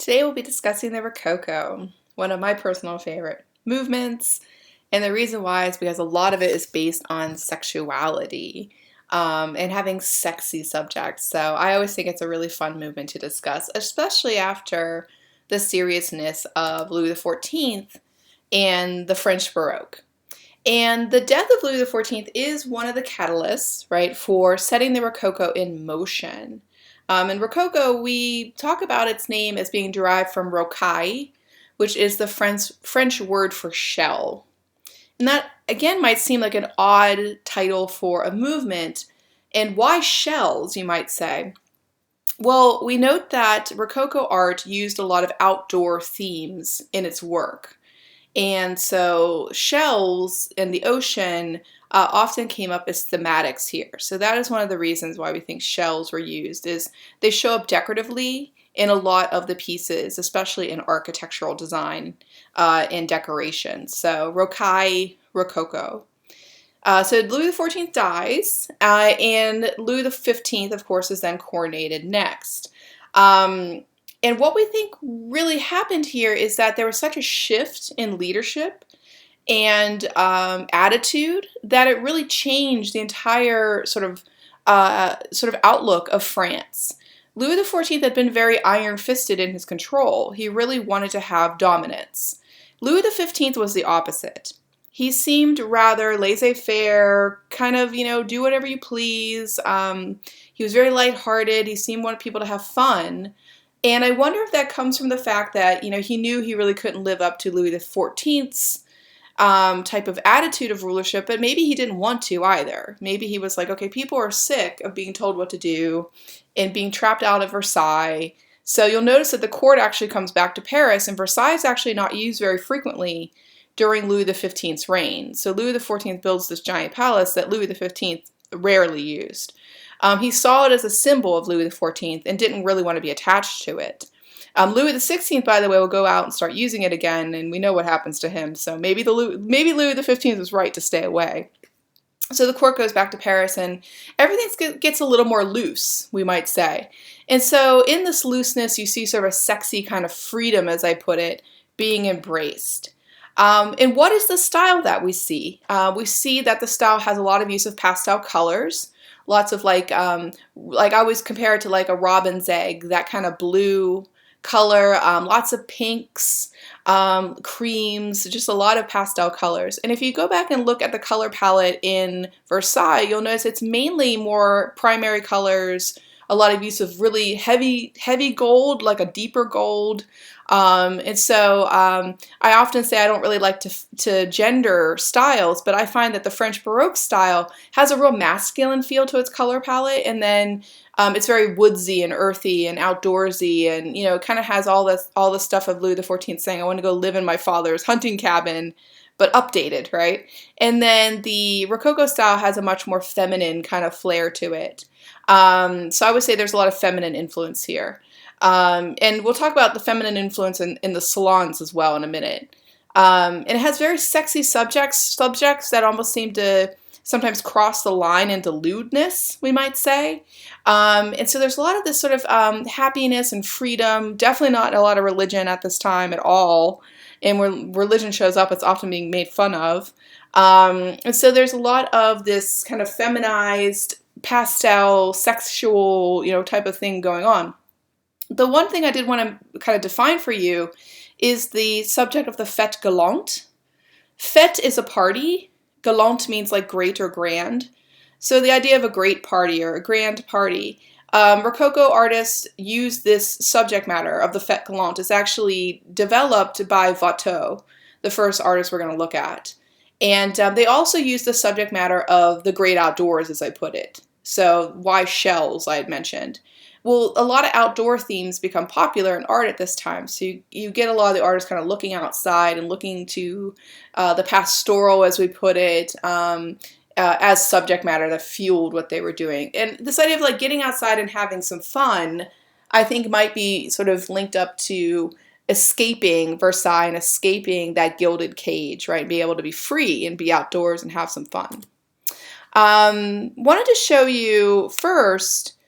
Today we'll be discussing the Rococo, one of my personal favorite movements, and the reason why is because a lot of it is based on sexuality and having sexy subjects. So I always think it's a really fun movement to discuss, especially after the seriousness of Louis XIV and the French Baroque. And the death of Louis XIV is one of the catalysts, right, for setting the Rococo in motion. In Rococo, we talk about its name as being derived from rocaille, which is the French word for shell. And that, again, might seem like an odd title for a movement. And why shells, you might say? Well, we note that Rococo art used a lot of outdoor themes in its work. And so shells in the ocean often came up as thematics here. So that is one of the reasons why we think shells were used, is they show up decoratively in a lot of the pieces, especially in architectural design and decoration. So rocaille, rococo. So Louis XIV dies, and Louis XV, of course, is then coronated next. And what we think really happened here is that there was such a shift in leadership and attitude that it really changed the entire sort of outlook of France. Louis XIV had been very iron-fisted in his control. He really wanted to have dominance. Louis XV was the opposite. He seemed rather laissez-faire, kind of, do whatever you please. He was very lighthearted. He seemed to want people to have fun. And I wonder if that comes from the fact that, he knew he really couldn't live up to Louis XIV's type of attitude of rulership, but maybe he didn't want to either. Maybe he was like, okay, people are sick of being told what to do and being trapped out of Versailles. So you'll notice that the court actually comes back to Paris, and Versailles is actually not used very frequently during Louis XV's reign. So Louis XIV builds this giant palace that Louis XV rarely used. He saw it as a symbol of Louis XIV and didn't really want to be attached to it. Louis XVI, by the way, will go out and start using it again, and we know what happens to him. So maybe Louis XV was right to stay away. So the court goes back to Paris, and everything gets a little more loose, we might say. And so in this looseness, you see sort of a sexy kind of freedom, as I put it, being embraced. And what is the style that we see? We see that the style has a lot of use of pastel colors. Lots of like I always compare it to like a robin's egg, that kind of blue color, lots of pinks, creams, just a lot of pastel colors. And if you go back and look at the color palette in Versailles, you'll notice it's mainly more primary colors, a lot of use of really heavy gold, like a deeper gold. And so I often say I don't really like to gender styles, but I find that the French Baroque style has a real masculine feel to its color palette, and then it's very woodsy and earthy and outdoorsy, and it kind of has all the stuff of Louis XIV saying, I want to go live in my father's hunting cabin, but updated, right? And then the Rococo style has a much more feminine kind of flair to it. So I would say there's a lot of feminine influence here. And we'll talk about the feminine influence in the salons as well in a minute. And it has very sexy subjects that almost seem to sometimes cross the line into lewdness, we might say. And so there's a lot of this sort of happiness and freedom, definitely not a lot of religion at this time at all. And when religion shows up, it's often being made fun of. And so there's a lot of this kind of feminized, pastel, sexual, type of thing going on. The one thing I did want to kind of define for you is the subject of the fête galante. Fête is a party. Galante means like great or grand. So the idea of a great party or a grand party. Rococo artists use this subject matter of the fête galante. It's actually developed by Watteau, the first artist we're going to look at. And they also use the subject matter of the great outdoors, as I put it. So why shells, I had mentioned. Well, a lot of outdoor themes become popular in art at this time. So you get a lot of the artists kind of looking outside and looking to the pastoral, as we put it, as subject matter that fueled what they were doing. And this idea of like getting outside and having some fun, I think might be sort of linked up to escaping Versailles and escaping that gilded cage, right? Be able to be free and be outdoors and have some fun. Wanted to show you first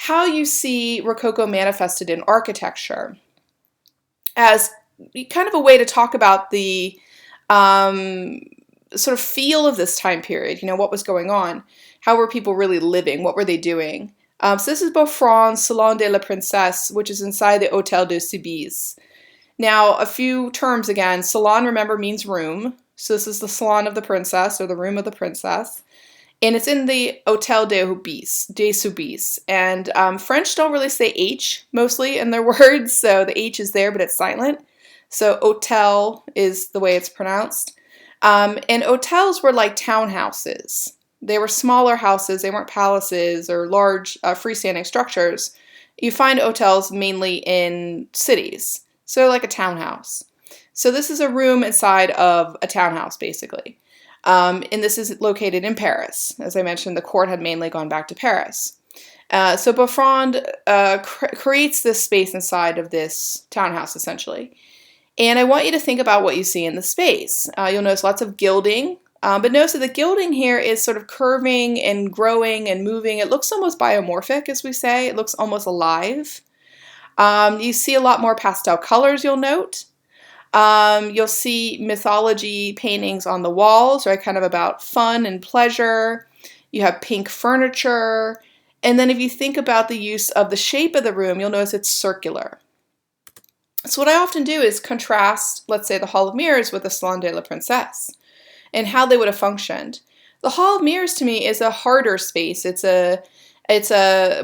how you see Rococo manifested in architecture. as kind of a way to talk about the um, sort of feel of this time period. What was going on? How were people really living? What were they doing? So this is Beaufrand's Salon de la Princesse, which is inside the Hôtel de Soubise. Now, a few terms again. Salon, remember, means room. So this is the salon of the princess, or the room of the princess. And it's in the Hôtel de Soubise. And French don't really say H mostly in their words, so the H is there, but it's silent. So hôtel is the way it's pronounced. And hotels were like townhouses. They were smaller houses. They weren't palaces or large freestanding structures. You find hotels mainly in cities, so like a townhouse. So this is a room inside of a townhouse, basically. And this is located in Paris. As I mentioned, the court had mainly gone back to Paris. So Beaufrand creates this space inside of this townhouse, essentially. And I want you to think about what you see in the space. You'll notice lots of gilding, but notice that the gilding here is sort of curving and growing and moving. It looks almost biomorphic, as we say. It looks almost alive. You see a lot more pastel colors, you'll note. You'll see mythology paintings on the walls, right, kind of about fun and pleasure. You have pink furniture. And then if you think about the use of the shape of the room, you'll notice it's circular. So what I often do is contrast, let's say, the Hall of Mirrors with the Salon de la Princesse and how they would have functioned. The Hall of Mirrors to me is a harder space. It's a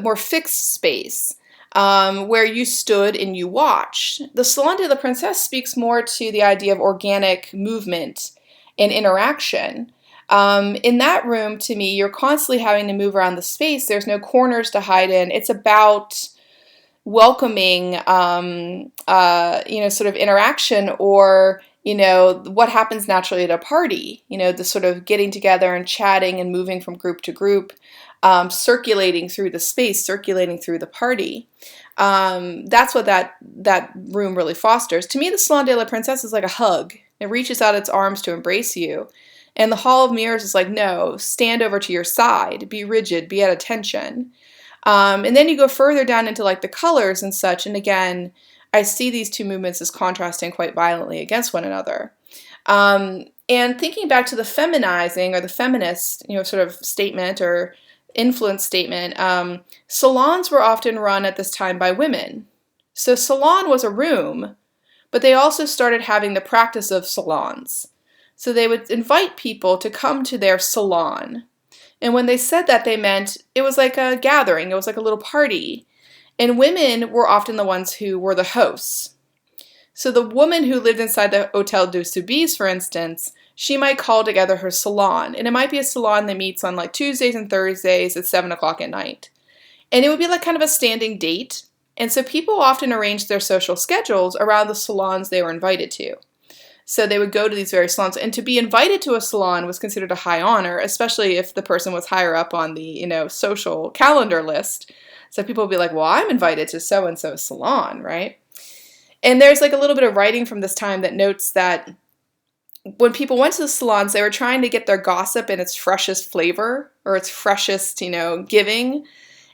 more fixed space where you stood and you watched. The Salon de la Princesse speaks more to the idea of organic movement and interaction. In that room, to me, you're constantly having to move around the space. There's no corners to hide in. It's about welcoming, sort of interaction, or, what happens naturally at a party, the sort of getting together and chatting and moving from group to group, circulating through the space, circulating through the party. That's what that room really fosters. To me, the Salon de la Princesse is like a hug. It reaches out its arms to embrace you. And the Hall of Mirrors is like, no, stand over to your side, be rigid, be at attention. And then you go further down into like the colors and such. And again, I see these two movements as contrasting quite violently against one another. And thinking back to the feminizing or the feminist, sort of statement or influence statement, salons were often run at this time by women. So salon was a room, but they also started having the practice of salons. So they would invite people to come to their salon. And when they said that, they meant it was like a gathering. It was like a little party. And women were often the ones who were the hosts. So the woman who lived inside the Hôtel de Soubise, for instance, she might call together her salon. And it might be a salon that meets on like Tuesdays and Thursdays at 7 o'clock at night. And it would be like kind of a standing date. And so people often arranged their social schedules around the salons they were invited to. So they would go to these various salons, and to be invited to a salon was considered a high honor, especially if the person was higher up on the, social calendar list. So people would be like, well, I'm invited to so-and-so salon, right? And there's like a little bit of writing from this time that notes that when people went to the salons, they were trying to get their gossip in its freshest flavor or its freshest, giving.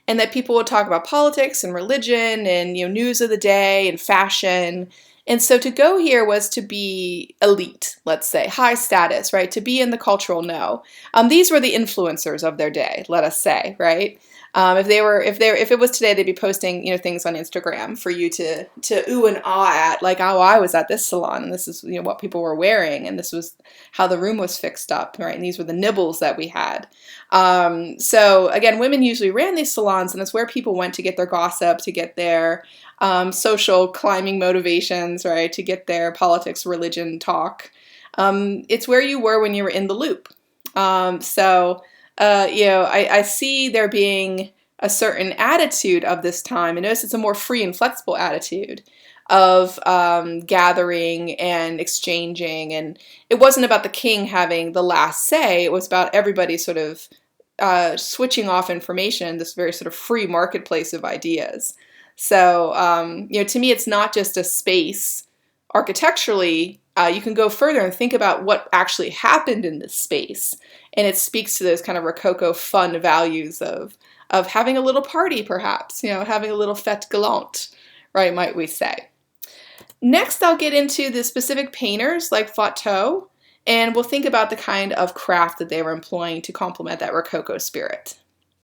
And that people would talk about politics and religion and, news of the day and fashion. And so to go here was to be elite, let's say, high status, right? To be in the cultural know. These were the influencers of their day, let us say, right? If it was today, they'd be posting, things on Instagram for you to ooh and ah at, like, oh, I was at this salon, and this is, what people were wearing, and this was how the room was fixed up, right? And these were the nibbles that we had. So again, women usually ran these salons, and it's where people went to get their gossip, to get their social climbing motivations, right? To get their politics, religion talk. It's where you were when you were in the loop. I see there being a certain attitude of this time. And notice it's a more free and flexible attitude of gathering and exchanging. And it wasn't about the king having the last say. It was about everybody sort of switching off information, this very sort of free marketplace of ideas. So, to me, it's not just a space architecturally. You can go further and think about what actually happened in this space. And it speaks to those kind of Rococo fun values of having a little party, perhaps, having a little fête galante, right, might we say. Next, I'll get into the specific painters like Watteau, and we'll think about the kind of craft that they were employing to complement that Rococo spirit.